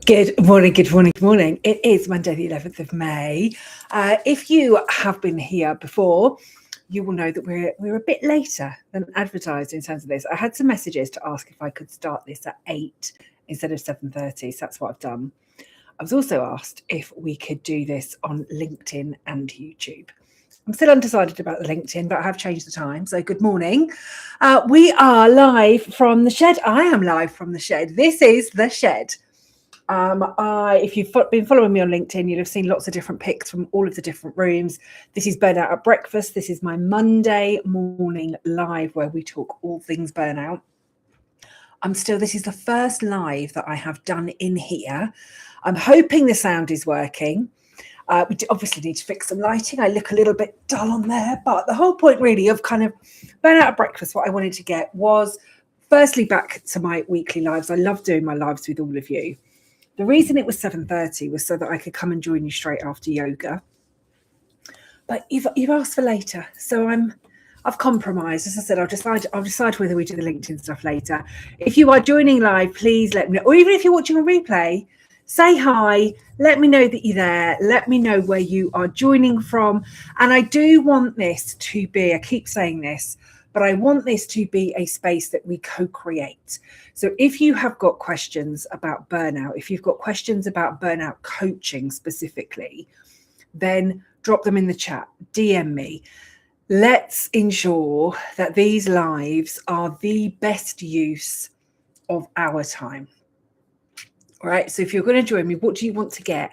Good morning, good morning, good morning. It is Monday, the 11th of May. If you have been here before, you will know that we're a bit later than advertised in terms of this. I had some messages to ask if I could start this at 8 instead of 7:30, so that's what I've done. I was also asked if we could do this on LinkedIn and YouTube. I'm still undecided about the LinkedIn, but I have changed the time. So good morning. We are live from the shed. I am live from the shed. This is the shed. If you've been following me on LinkedIn, you'll have seen lots of different pics from all of the different rooms. This is Burnout at Breakfast. This is my Monday morning live where we talk all things burnout. This is the first live that I have done in here. I'm hoping the sound is working. We obviously need to fix some lighting. I look a little bit dull on there, but the whole point really of kind of Burnout at Breakfast, what I wanted to get was firstly back to my weekly lives. I love doing my lives with all of you. The reason it was 7:30 was so that I could come and join you straight after yoga. But you've asked for later, so I've compromised. As I said, I'll decide whether we do the LinkedIn stuff later. If you are joining live, please let me know. Or even if you're watching a replay, say hi. Let me know that you're there. Let me know where you are joining from. And I do want this to be, I keep saying this, but I want this to be a space that we co-create. So if you have got questions about burnout, if you've got questions about burnout coaching specifically, then drop them in the chat, DM me. Let's ensure that these lives are the best use of our time. All right, so if you're going to join me, what do you want to get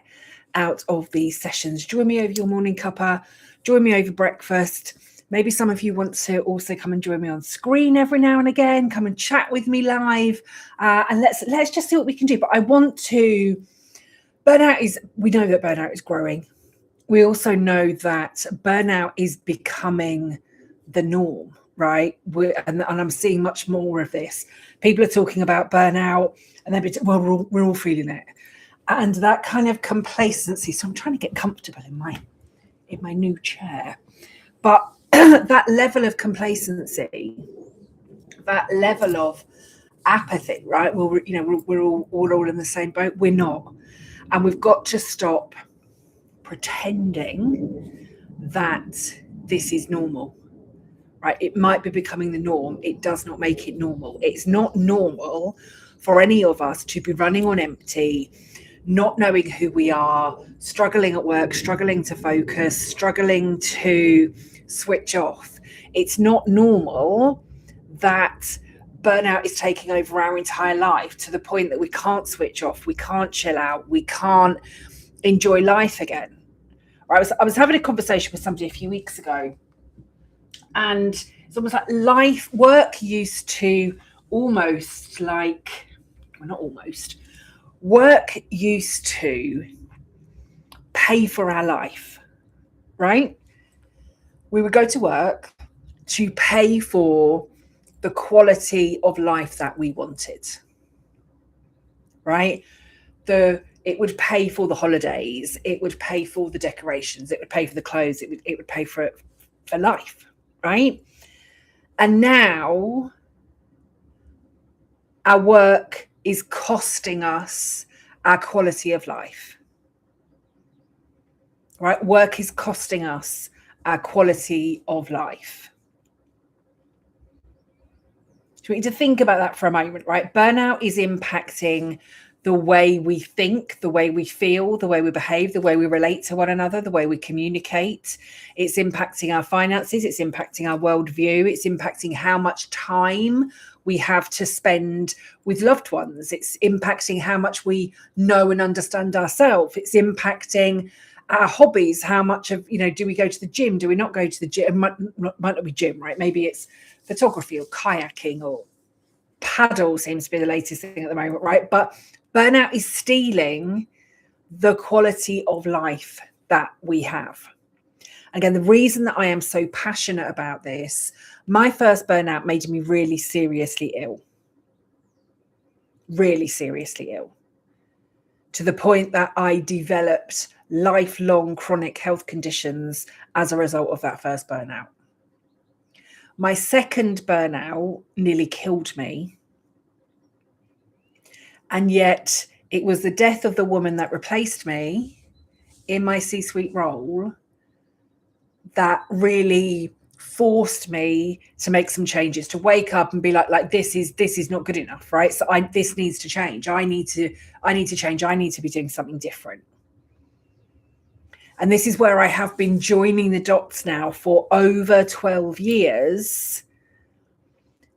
out of these sessions? Join me over your morning cuppa, join me over breakfast. Maybe some of you want to also come and join me on screen every now and again, come and chat with me live, and let's just see what we can do. But I want to, we know that burnout is growing. We also know that burnout is becoming the norm, right? And I'm seeing much more of this. People are talking about burnout and we're all feeling it. And that kind of complacency. So I'm trying to get comfortable in my new chair. But that level of complacency, that level of apathy, right? Well, we're all in the same boat. We're not. And we've got to stop pretending that this is normal, right? It might be becoming the norm. It does not make it normal. It's not normal for any of us to be running on empty, not knowing who we are, struggling at work, struggling to focus, struggling to switch off. It's not normal that burnout is taking over our entire life to the point that we can't switch off, we can't chill out, we can't enjoy life again. I was having a conversation with somebody a few weeks ago, and it's almost like work used to work used to pay for our life, right? We would go to work to pay for the quality of life that we wanted, right? It would pay for the holidays, it would pay for the decorations, it would pay for the clothes, it would pay for life, right? And now our work is costing us our quality of life, right? Work is costing us our quality of life. So we need to think about that for a moment, right? Burnout is impacting the way we think, the way we feel, the way we behave, the way we relate to one another, the way we communicate. It's impacting our finances. It's impacting our worldview. It's impacting how much time we have to spend with loved ones. It's impacting how much we know and understand ourselves. It's impacting our hobbies. How much of, do we go to the gym? Do we not go to the gym? Might not be gym, right? Maybe it's photography or kayaking or paddle seems to be the latest thing at the moment, right? But burnout is stealing the quality of life that we have. Again, the reason that I am so passionate about this, my first burnout made me really seriously ill. Really seriously ill. To the point that I developed lifelong chronic health conditions as a result of that first burnout. My second burnout nearly killed me. And yet It was the death of the woman that replaced me in my C-suite role that really forced me to make some changes, to wake up and be like this is not good enough, right? So this needs to change. I need to change. I need to be doing something different. And this is where I have been joining the dots now for over 12 years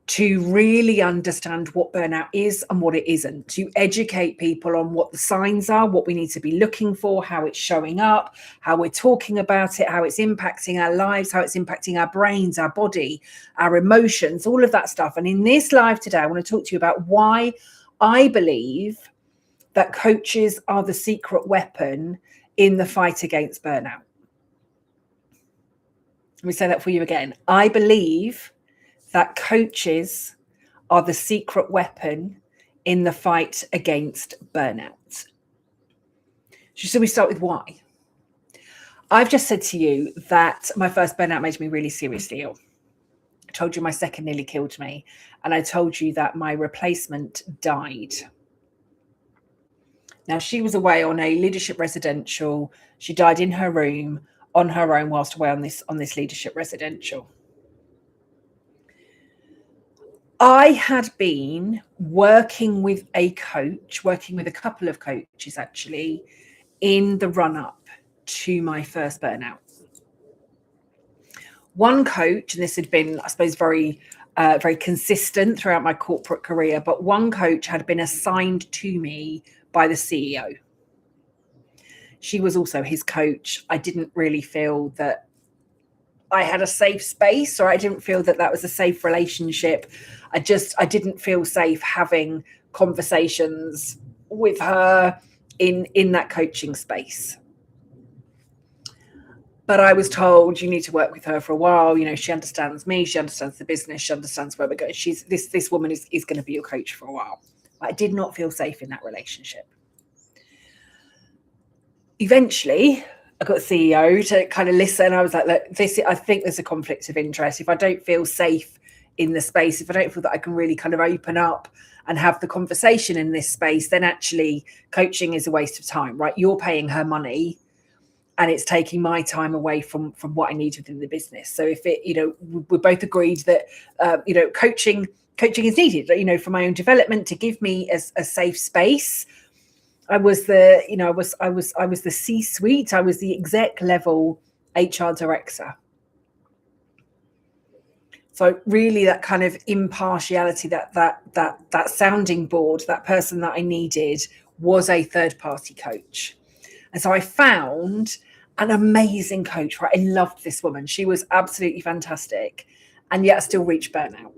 to really understand what burnout is and what it isn't, to educate people on what the signs are, what we need to be looking for, how it's showing up, how we're talking about it, how it's impacting our lives, how it's impacting our brains, our body, our emotions, all of that stuff. And in this live today, I want to talk to you about why I believe that coaches are the secret weapon in the fight against burnout. Let me say that for you again. I believe that coaches are the secret weapon in the fight against burnout. So we start with why. I've just said to you that my first burnout made me really seriously ill. I told you my second nearly killed me. And I told you that my replacement died. Now, she was away on a leadership residential. She died in her room on her own whilst away on this leadership residential. I had been working with a couple of coaches actually, in the run-up to my first burnout. One coach, and this had been, I suppose, very consistent throughout my corporate career, but one coach had been assigned to me by the CEO. She was also his coach. I didn't really feel that I had a safe space, or I didn't feel that that was a safe relationship. I didn't feel safe having conversations with her in that coaching space. But I was told, you need to work with her for a while. You know, she understands me. She understands the business. She understands where we're going. This woman is going to be your coach for a while. I did not feel safe in that relationship. Eventually, I got the CEO to kind of listen. I was like, look, I think there's a conflict of interest. If I don't feel safe in the space, if I don't feel that I can really kind of open up and have the conversation in this space, then actually coaching is a waste of time, right? You're paying her money and it's taking my time away from what I need within the business. So if it, we both agreed that, coaching is needed, for my own development, to give me a safe space. I was the C-suite. I was the exec level HR director. So really that kind of impartiality, that sounding board, that person that I needed was a third party coach. And so I found an amazing coach, right? I loved this woman. She was absolutely fantastic. And yet I still reached burnout.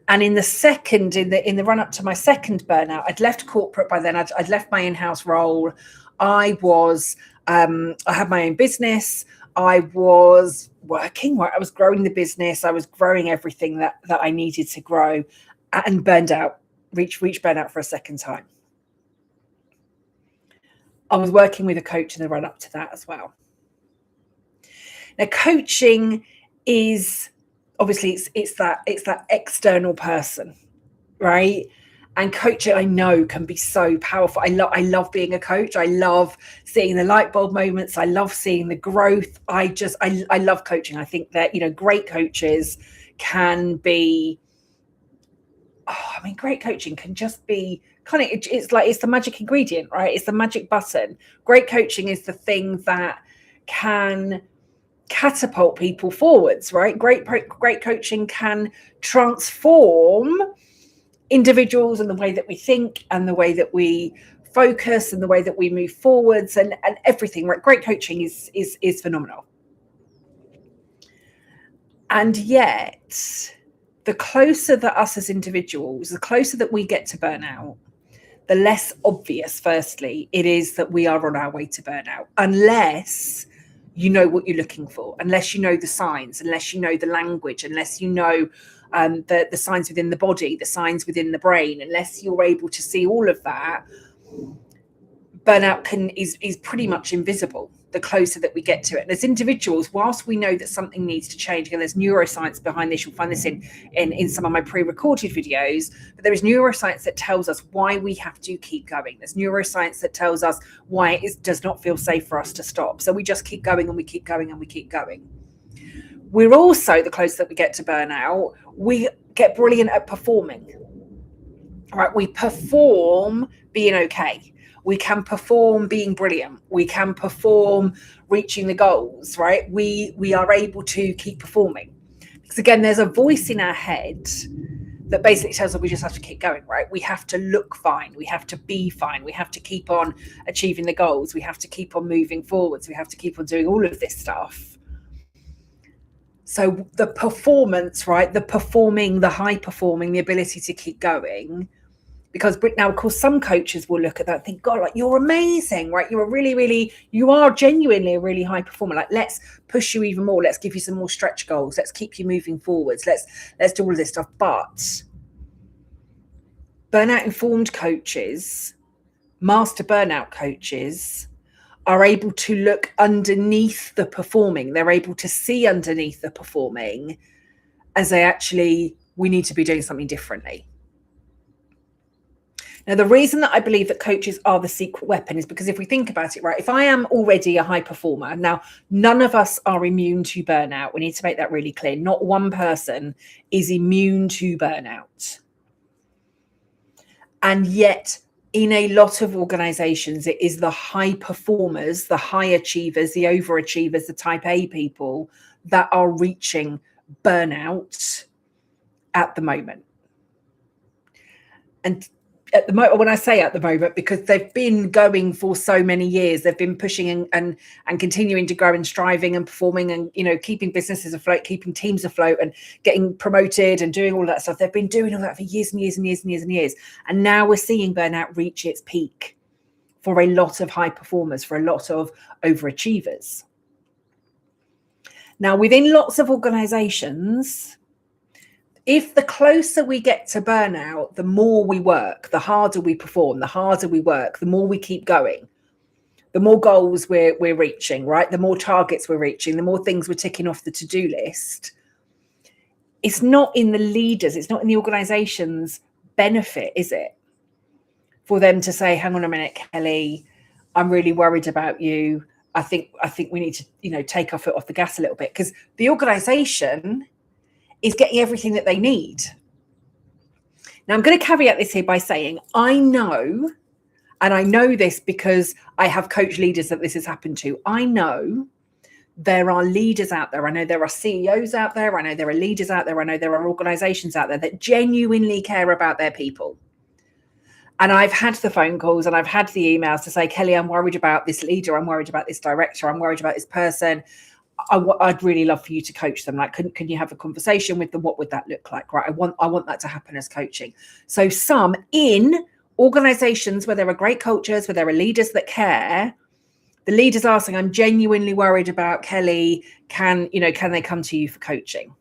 And in the run up to my second burnout, I'd left corporate by then. I'd left my in-house role. I had my own business. I was working, right? I was growing the business. I was growing everything that I needed to grow, and burned out, reached burnout for a second time. I was working with a coach in the run up to that as well. Now, coaching is obviously it's that external person, right? And coaching, I know, can be so powerful. I love being a coach. I love seeing the light bulb moments. I love seeing the growth. I love coaching. I think that, great coaches can be, great coaching can just be kind of, it's the magic ingredient, right? It's the magic button. Great coaching is the thing that can catapult people forwards, right? Great coaching can transform individuals and the way that we think and the way that we focus and the way that we move forwards and everything, right? Great coaching is phenomenal. And yet, the closer that us as individuals, the closer that we get to burnout, the less obvious, firstly, it is that we are on our way to burnout, unless you know what you're looking for, unless you know the signs, unless you know the language, unless you know the signs within the body, the signs within the brain, unless you're able to see all of that, burnout is pretty much invisible. the closer that we get to it. And as individuals, whilst we know that something needs to change, and there's neuroscience behind this, you'll find this in some of my pre-recorded videos, but there is neuroscience that tells us why we have to keep going. There's neuroscience that tells us why it does not feel safe for us to stop. So we just keep going and we keep going and we keep going. We're also, the closer that we get to burnout, we get brilliant at performing. Right? We perform being okay. We can perform being brilliant. We can perform reaching the goals, right? We are able to keep performing. Because again, there's a voice in our head that basically tells us we just have to keep going, right? We have to look fine. We have to be fine. We have to keep on achieving the goals. We have to keep on moving forwards. We have to keep on doing all of this stuff. So the performance, right? The performing, the high performing, the ability to keep going. Because now, of course, some coaches will look at that and think, God, like, you're amazing, right? You're you are genuinely a really high performer. Like, let's push you even more. Let's give you some more stretch goals. Let's keep you moving forwards. Let's do all of this stuff. But burnout informed coaches, master burnout coaches, are able to look underneath the performing. They're able to see underneath the performing as we need to be doing something differently. Now, the reason that I believe that coaches are the secret weapon is because if we think about it, right, if I am already a high performer, now none of us are immune to burnout. We need to make that really clear. Not one person is immune to burnout. And yet, in a lot of organizations, it is the high performers, the high achievers, the overachievers, the type A people that are reaching burnout at the moment. And at the moment, when I say at the moment, because they've been going for so many years, they've been pushing and continuing to grow and striving and performing and, you know, keeping businesses afloat, keeping teams afloat and getting promoted and doing all that stuff. They've been doing all that for years and years and years and years and years. And now we're seeing burnout reach its peak for a lot of high performers, for a lot of overachievers. Now, within lots of organizations, if the closer we get to burnout, the more we work, the harder we perform, the harder we work, the more we keep going, the more goals we're reaching, right? The more targets we're reaching, the more things we're ticking off the to-do list. It's not in the leaders, it's not in the organization's benefit, is it? For them to say, hang on a minute, Kelly, I'm really worried about you. I think we need to, you know, take our foot off the gas a little bit, because the organization is getting everything that they need. Now, I'm going to caveat this here by saying I know, and I know this because I have coached leaders that this has happened to. I know there are leaders out there. I know there are CEOs out there. I know there are leaders out there. I know there are organizations out there that genuinely care about their people. And I've had the phone calls and I've had the emails to say, Kelly, I'm worried about this leader. I'm worried about this director. I'm worried about this person. I'd really love for you to coach them. Like, can you have a conversation with them? What would that look like? Right. I want that to happen as coaching. So some in organizations where there are great cultures, where there are leaders that care, the leaders are saying, I'm genuinely worried about Kelly. Can they come to you for coaching?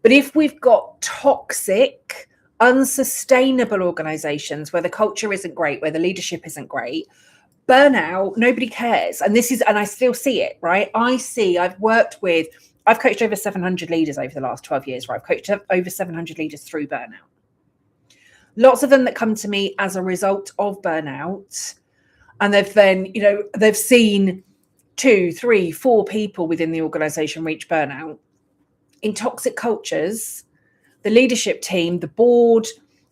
But if we've got toxic, unsustainable organizations where the culture isn't great, where the leadership isn't great, burnout, nobody cares. And I still see it, right? I've coached over 700 leaders over the last 12 years, right? I've coached over 700 leaders through burnout. Lots of them that come to me as a result of burnout. And they've seen 2, 3, 4 people within the organization reach burnout. In toxic cultures, the leadership team, the board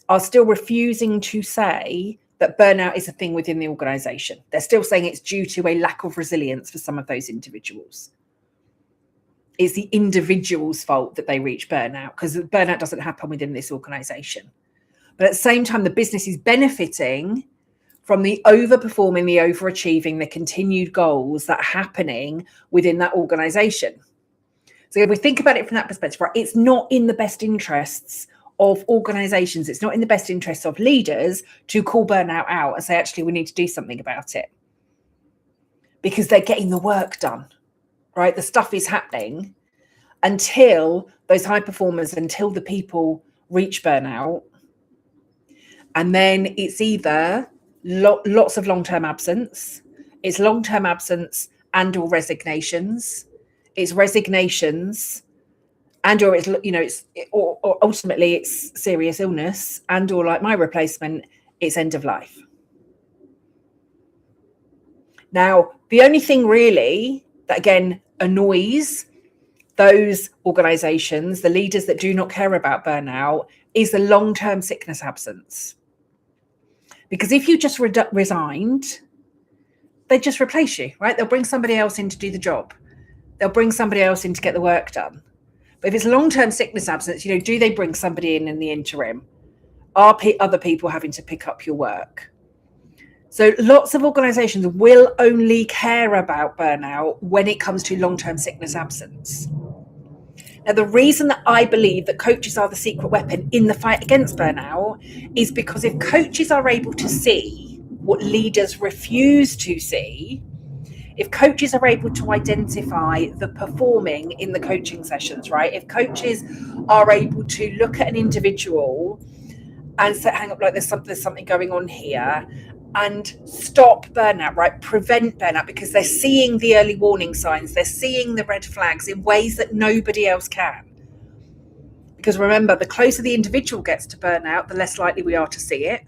are still refusing to say that burnout is a thing within the organization. They're still saying it's due to a lack of resilience for some of those individuals. It's the individual's fault that they reach burnout, because burnout doesn't happen within this organization. But at the same time, the business is benefiting from the overperforming, the overachieving, the continued goals that are happening within that organization. So if we think about it from that perspective, right, it's not in the best interests of organizations, it's not in the best interests of leaders to call burnout out and say, actually, we need to do something about it. Because they're getting the work done, right? The stuff is happening until those high performers, until the people reach burnout. And then it's either lots of long-term absence. It's long-term absence and or resignations. It's resignations and or it's, you know, or ultimately it's serious illness, and or like my replacement, it's end of life. Now, the only thing really that again annoys those organizations, the leaders that do not care about burnout, is the long-term sickness absence. Because if you just resigned, they just replace you, right? They'll bring somebody else in to do the job. They'll bring somebody else in to get the work done. But if it's long-term sickness absence, you know, do they bring somebody in the interim? Are other people having to pick up your work? So lots of organizations will only care about burnout when it comes to long-term sickness absence. Now, the reason that I believe that coaches are the secret weapon in the fight against burnout is because if coaches are able to see what leaders refuse to see, if coaches are able to identify the performing in the coaching sessions, right? If coaches are able to look at an individual and say, hang up, like there's something going on here, and stop burnout, right? Prevent burnout, because they're seeing the early warning signs. They're seeing the red flags in ways that nobody else can. Because remember, the closer the individual gets to burnout, the less likely we are to see it.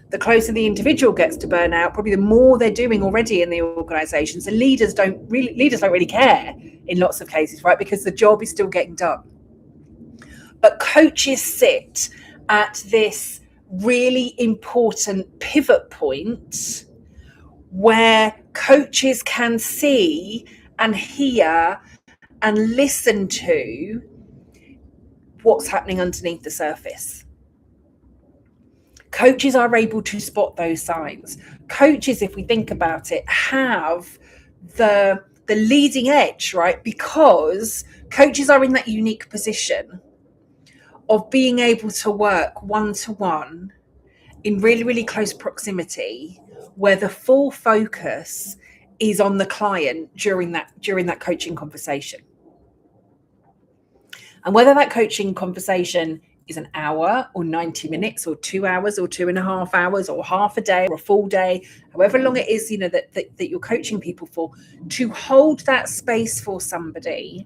The closer the individual gets to burnout, probably the more they're doing already in the organization. So leaders don't really care in lots of cases, right? Because the job is still getting done. But coaches sit at this really important pivot point where coaches can see and hear and listen to what's happening underneath the surface. Coaches are able to spot those signs. Coaches, if we think about it, have the leading edge, right? Because coaches are in that unique position of being able to work one-to-one in really, really close proximity, where the full focus is on the client during that coaching conversation. And whether that coaching conversation is an hour or 90 minutes or 2 hours or 2.5 hours or half a day or a full day, however long it is, you know, that you're coaching people for, to hold that space for somebody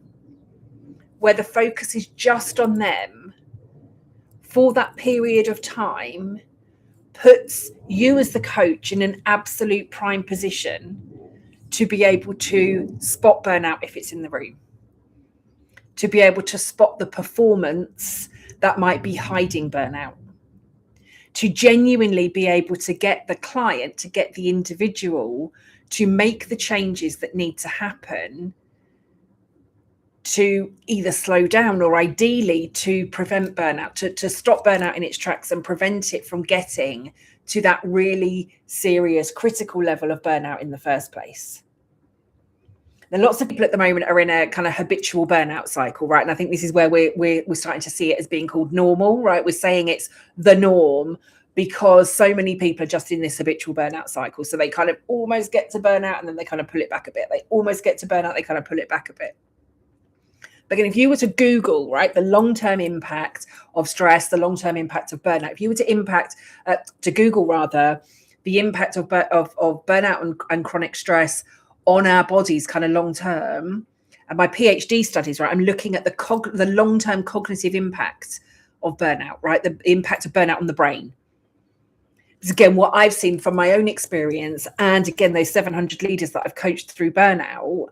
where the focus is just on them for that period of time puts you as the coach in an absolute prime position to be able to spot burnout if it's in the room, to be able to spot the performance that might be hiding burnout, to genuinely be able to get the client, to get the individual to make the changes that need to happen to either slow down or ideally to prevent burnout, to stop burnout in its tracks and prevent it from getting to that really serious, critical level of burnout in the first place. And lots of people at the moment are in a kind of habitual burnout cycle, right? And I think this is where we're starting to see it as being called normal, right? We're saying it's the norm because so many people are just in this habitual burnout cycle. So they kind of almost get to burnout and then they kind of pull it back a bit. They almost get to burnout, they kind of pull it back a bit. But again, if you were to Google, right, the long-term impact of stress, the long-term impact of burnout, if you were to Google rather, the impact of burnout and chronic stress on our bodies kind of long-term, and my PhD studies, right, I'm looking at the long-term cognitive impact of burnout, right, the impact of burnout on the brain. Because again, what I've seen from my own experience, and again, those 700 leaders that I've coached through burnout,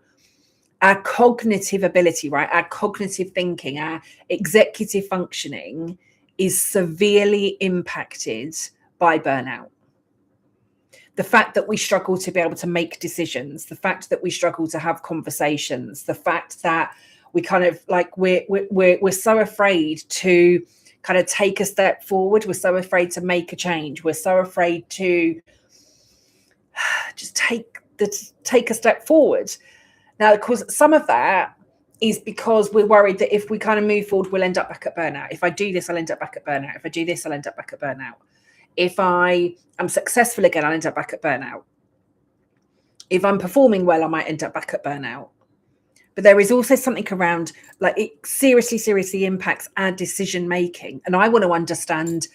our cognitive ability, right, our cognitive thinking, our executive functioning is severely impacted by burnout. The fact that we struggle to be able to make decisions, the fact that we struggle to have conversations, the fact that we kind of like we're so afraid to kind of take a step forward, we're so afraid to make a change, we're so afraid to just take a step forward. Now, of course, some of that is because we're worried that if we kind of move forward, we'll end up back at burnout. If I do this, I'll end up back at burnout. If I do this, I'll end up back at burnout. If I am successful again, I'll end up back at burnout. If I'm performing well, I might end up back at burnout. But there is also something around, like, it seriously impacts our decision making. And I want to understand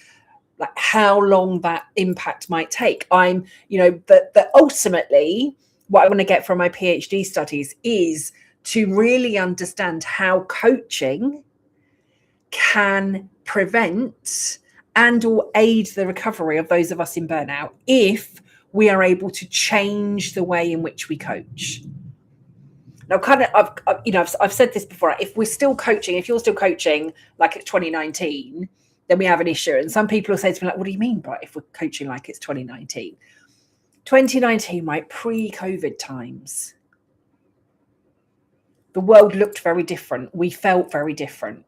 like how long that impact might take. That ultimately what I want to get from my PhD studies is to really understand how coaching can prevent and or aid the recovery of those of us in burnout if we are able to change the way in which we coach. Now, kind of, I've said this before. If we're still coaching, if you're still coaching like it's 2019, then we have an issue. And some people will say to me, like, what do you mean by if we're coaching like it's 2019? 2019, right, pre-COVID times, the world looked very different. We felt very different.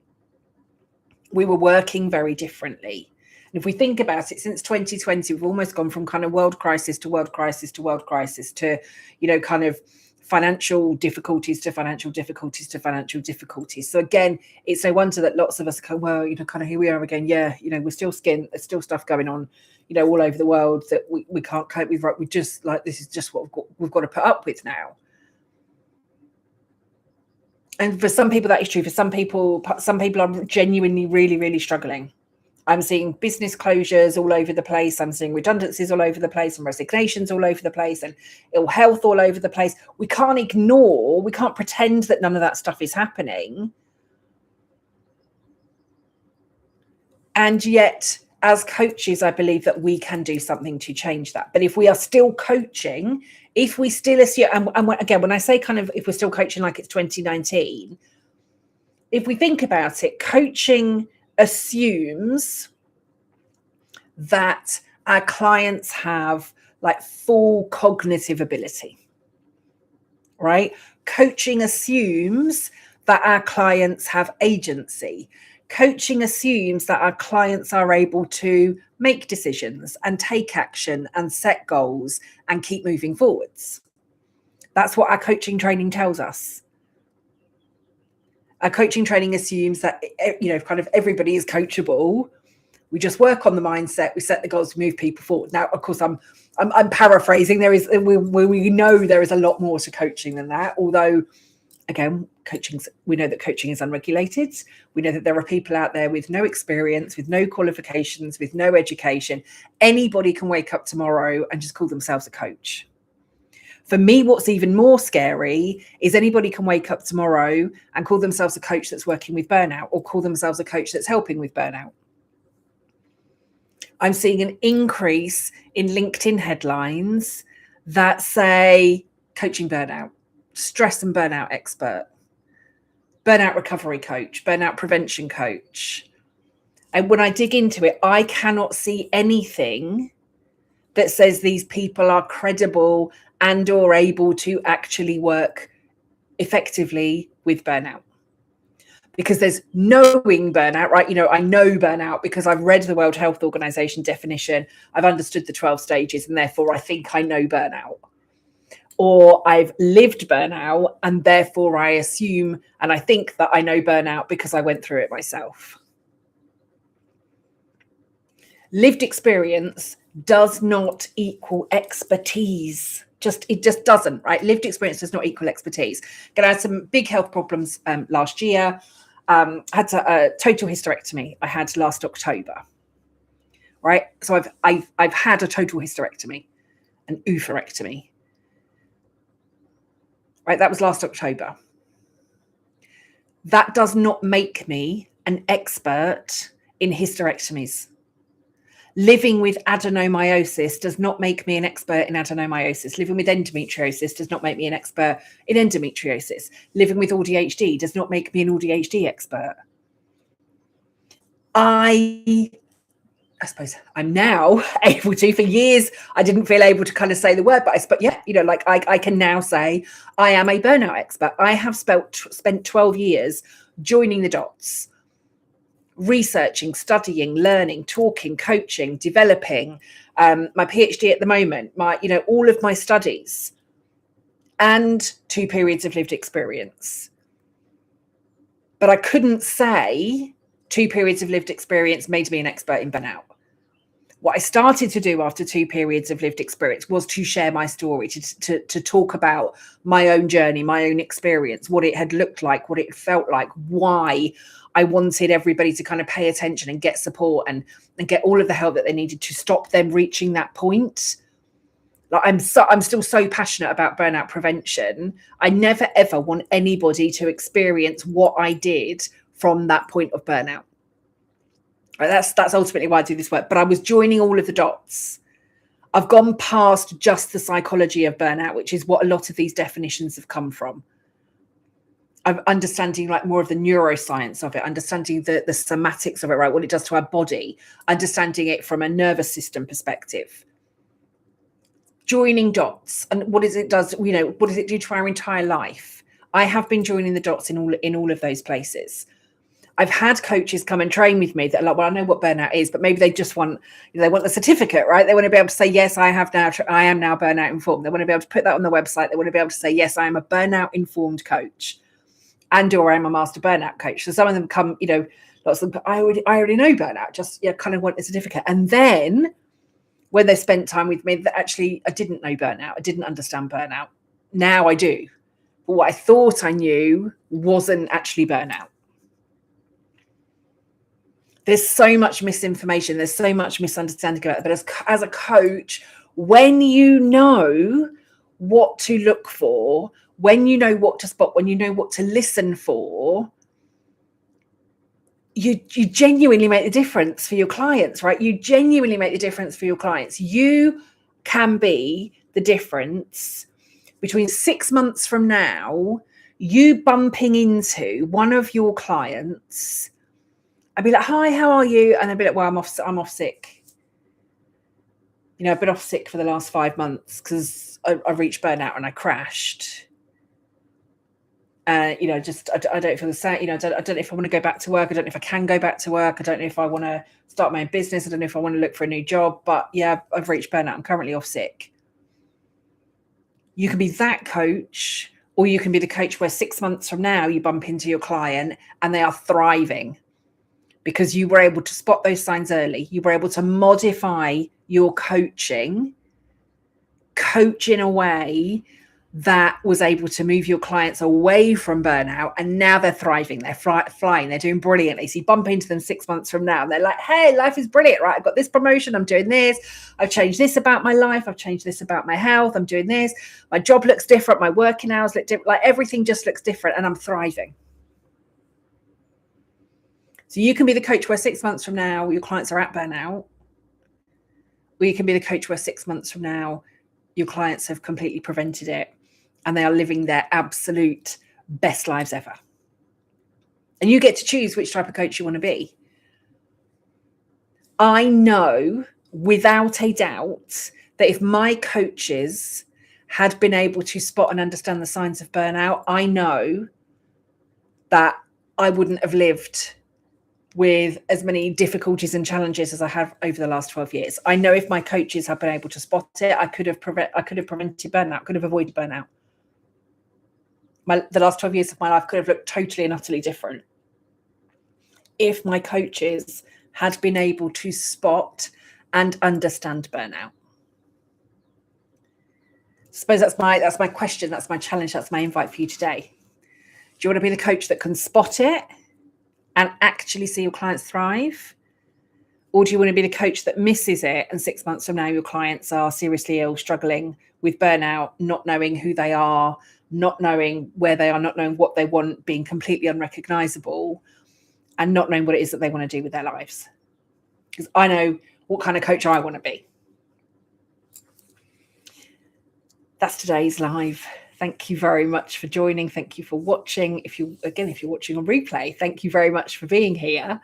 We were working very differently. And if we think about it, since 2020, we've almost gone from kind of world crisis to world crisis to world crisis to, kind of financial difficulties to financial difficulties to financial difficulties. So again, it's no wonder that lots of us go, well, kind of here we are again. Yeah, we're still there's still stuff going on, all over the world that we can't cope with. Right, we just like, this is just what we've got to put up with now. And for some people that is true. For some people are genuinely really, really struggling. I'm seeing business closures all over the place. I'm seeing redundancies all over the place and resignations all over the place and ill health all over the place. We can't pretend that none of that stuff is happening. And yet, as coaches, I believe that we can do something to change that. But if we are still coaching, if we still assume, and again, when I say kind of if we're still coaching like it's 2019, if we think about it, coaching assumes that our clients have like full cognitive ability, right? Coaching assumes that our clients have agency. Coaching assumes that our clients are able to make decisions and take action and set goals and keep moving forwards. That's what our coaching training tells us. Our coaching training assumes that, kind of everybody is coachable. We just work on the mindset. We set the goals to move people forward. Now, of course, I'm paraphrasing. We know there is a lot more to coaching than that. Although, again, we know that coaching is unregulated. We know that there are people out there with no experience, with no qualifications, with no education. Anybody can wake up tomorrow and just call themselves a coach. For me, what's even more scary is anybody can wake up tomorrow and call themselves a coach that's working with burnout or call themselves a coach that's helping with burnout. I'm seeing an increase in LinkedIn headlines that say coaching burnout, stress and burnout expert, burnout recovery coach, burnout prevention coach. And when I dig into it, I cannot see anything that says these people are credible and or able to actually work effectively with burnout. Because there's knowing burnout, right? I know burnout because I've read the World Health Organization definition. I've understood the 12 stages, and therefore I think I know burnout. Or I've lived burnout, and therefore I assume and I think that I know burnout because I went through it myself. Lived experience does not equal expertise. It just doesn't, right? Lived experience does not equal expertise. I had some big health problems last year. Had a total hysterectomy I had last October, right? So I've had a total hysterectomy, an oophorectomy, right? That was last October. That does not make me an expert in hysterectomies. Living with adenomyosis does not make me an expert in adenomyosis. Living with endometriosis does not make me an expert in endometriosis. Living with ADHD does not make me an ADHD expert. I suppose I'm now able to. For years, I didn't feel able to kind of say the word, but yeah, I can now say I am a burnout expert. I have spent 12 years joining the dots, researching, studying, learning, talking, coaching, developing, my PhD at the moment, all of my studies, and 2 periods of lived experience. But I couldn't say 2 periods of lived experience made me an expert in burnout. What I started to do after 2 periods of lived experience was to share my story, to talk about my own journey, my own experience, what it had looked like, what it felt like, why I wanted everybody to kind of pay attention and get support and get all of the help that they needed to stop them reaching that point. Like I'm still so passionate about burnout prevention. I never ever want anybody to experience what I did from that point of burnout. Right, that's ultimately why I do this work. But I was joining all of the dots. I've gone past just the psychology of burnout, which is what a lot of these definitions have come from. I'm understanding like more of the neuroscience of it, understanding the somatics of it, right? What it does to our body, understanding it from a nervous system perspective. Joining dots and what is it does, you know, what does it do to our entire life? I have been joining the dots in all of those places. I've had coaches come and train with me that are like, well, I know what burnout is, but maybe they just want, you know, they want the certificate, right? They want to be able to say, yes, I am now burnout informed. They want to be able to put that on the website. They want to be able to say, yes, I am a burnout informed coach, and or I'm a master burnout coach. So some of them come, you know, lots of them, I already know burnout, just kind of want a certificate. And then when they spent time with me, that actually I didn't know burnout. I didn't understand burnout. Now I do. But what I thought I knew wasn't actually burnout. There's so much misinformation. There's so much misunderstanding about it. But as a coach, when you know what to look for, when you know what to spot, when you know what to listen for, you genuinely make the difference for your clients, right? You genuinely make the difference for your clients. You can be the difference between 6 months from now, you bumping into one of your clients. I'd be like, hi, how are you? And they'd be like, well, I'm off sick. You know, I've been off sick for the last 5 months because I reached burnout and I crashed. You know, just I don't feel the same. You know, I don't know if I want to go back to work. I don't know if I can go back to work. I don't know if I want to start my own business. I don't know if I want to look for a new job. But yeah, I've reached burnout. I'm currently off sick. You can be that coach, or you can be the coach where 6 months from now you bump into your client and they are thriving because you were able to spot those signs early. You were able to modify your coaching, coach in a way that was able to move your clients away from burnout, and now they're thriving, they're flying, they're doing brilliantly. So you bump into them 6 months from now and they're like, hey, life is brilliant, right? I've got this promotion, I'm doing this, I've changed this about my life, I've changed this about my health, I'm doing this, my job looks different, my working hours look different, like everything just looks different, and I'm thriving. So you can be the coach where 6 months from now your clients are at burnout, or you can be the coach where 6 months from now your clients have completely prevented it and they are living their absolute best lives ever. And you get to choose which type of coach you want to be. I know without a doubt that if my coaches had been able to spot and understand the signs of burnout, I know that I wouldn't have lived with as many difficulties and challenges as I have over the last 12 years. I know if my coaches had been able to spot it, I could have prevented burnout, could have avoided burnout. The last 12 years of my life could have looked totally and utterly different if my coaches had been able to spot and understand burnout. I suppose that's my question, that's my challenge, that's my invite for you today. Do you want to be the coach that can spot it and actually see your clients thrive? Or do you want to be the coach that misses it and 6 months from now your clients are seriously ill, struggling with burnout, not knowing who they are, not knowing where they are, not knowing what they want, being completely unrecognizable, and not knowing what it is that they want to do with their lives? Because I know what kind of coach I want to be. That's today's live. Thank you very much for joining. Thank you for watching. If you're watching on replay, thank you very much for being here.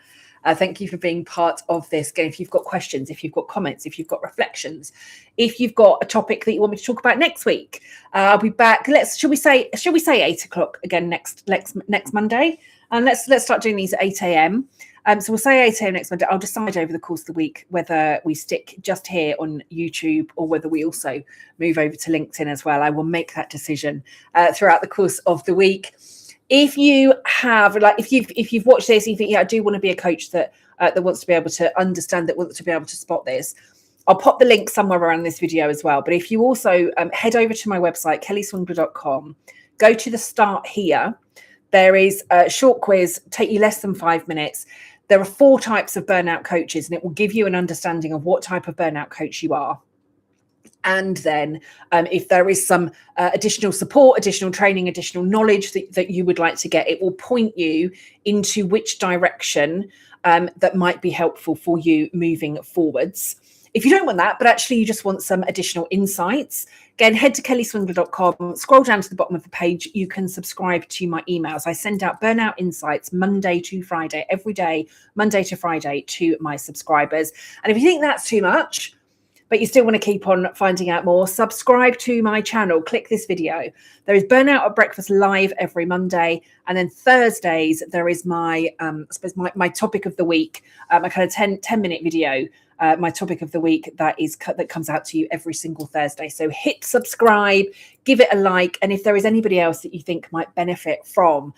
Thank you for being part of this. Again, if you've got questions, if you've got comments, if you've got reflections, if you've got a topic that you want me to talk about next week, I'll be back. Shall we say 8 o'clock again next Monday? And let's start doing these at 8 a.m. So we'll say 8 a.m. next Monday. I'll decide over the course of the week whether we stick just here on YouTube or whether we also move over to LinkedIn as well. I will make that decision throughout the course of the week. If you have, if you've watched this, you think, yeah, I do want to be a coach that wants to be able to understand, that wants to be able to spot this, I'll pop the link somewhere around this video as well. But if you also head over to my website, kellyswingler.com, go to the start here. There is a short quiz, take you less than 5 minutes. There are 4 types of burnout coaches, and it will give you an understanding of what type of burnout coach you are. And then if there is some additional support, additional training, additional knowledge that you would like to get, it will point you into which direction that might be helpful for you moving forwards. If you don't want that, but actually you just want some additional insights, again, head to kellyswingler.com, scroll down to the bottom of the page. You can subscribe to my emails. I send out Burnout Insights Monday to Friday, every day, Monday to Friday, to my subscribers. And if you think that's too much, but you still want to keep on finding out more, subscribe to my channel, click this video. There is Burnout at Breakfast live every Monday. And then Thursdays, there is my, I suppose my topic of the week, a kind of 10-minute video, my topic of the week that comes out to you every single Thursday. So hit subscribe, give it a like. And if there is anybody else that you think might benefit from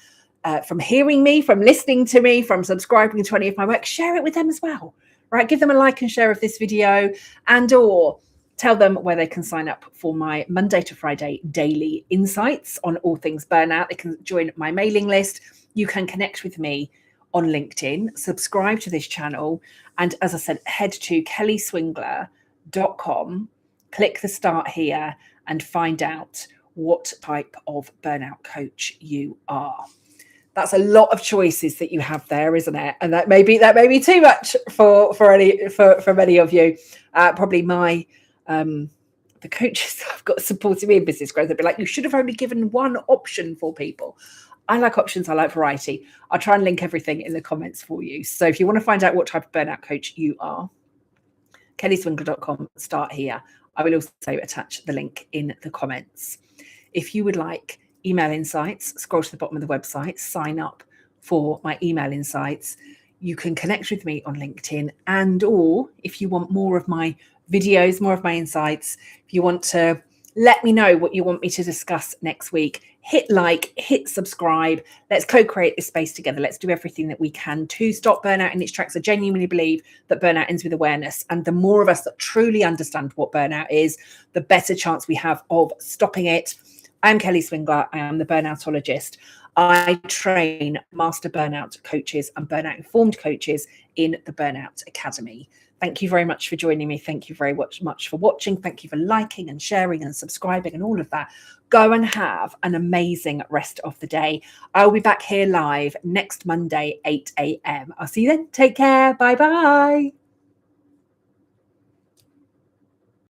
hearing me, from listening to me, from subscribing to any of my work, share it with them as well. Right, give them a like and share of this video, and or tell them where they can sign up for my Monday to Friday daily insights on all things burnout. They can join my mailing list. You can connect with me on LinkedIn, subscribe to this channel, and as I said, head to kellyswingler.com, click the start here, and find out what type of burnout coach you are. That's a lot of choices that you have there, isn't it? And that may be too much for many of you. Probably the coaches I've got supporting me in business growth, they'll be like, you should have only given one option for people. I like options. I like variety. I'll try and link everything in the comments for you. So if you want to find out what type of burnout coach you are, kellyswingler.com, start here. I will also attach the link in the comments. If you would like email insights, scroll to the bottom of the website, sign up for my email insights. You can connect with me on LinkedIn, and or if you want more of my videos, more of my insights, if you want to let me know what you want me to discuss next week, hit like, hit subscribe. Let's co-create this space together. Let's do everything that we can to stop burnout in its tracks. I genuinely believe that burnout ends with awareness. And the more of us that truly understand what burnout is, the better chance we have of stopping it. I'm Kelly Swingler. I am the burnoutologist. I train master burnout coaches and burnout informed coaches in the Burnout Academy. Thank you very much for joining me. Thank you very much for watching. Thank you for liking and sharing and subscribing and all of that. Go and have an amazing rest of the day. I'll be back here live next Monday, 8 a.m. I'll see you then. Take care. Bye-bye.